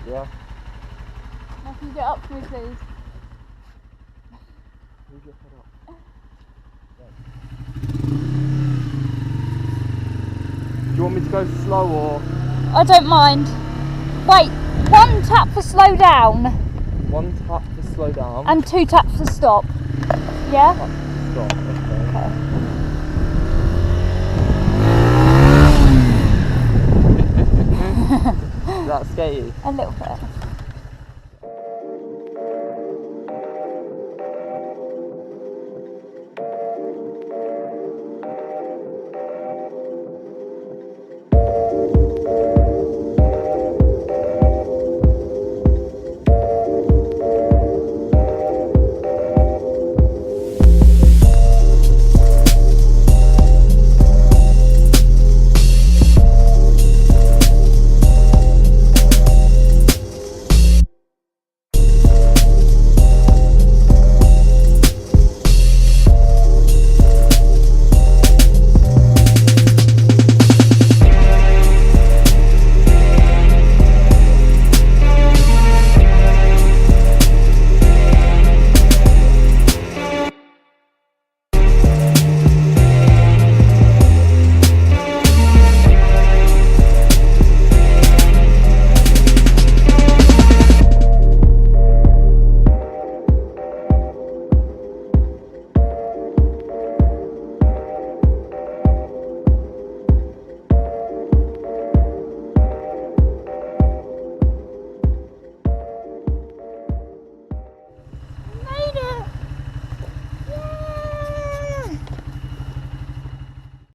Yeah. Now can you get up for me, please? Move your head up. Do you want me to go slow or? I don't mind. Wait, 1 tap for slow down. 1 tap to slow down. And 2 taps to stop. Yeah? Tap to stop, okay. Does that scare you? A little bit.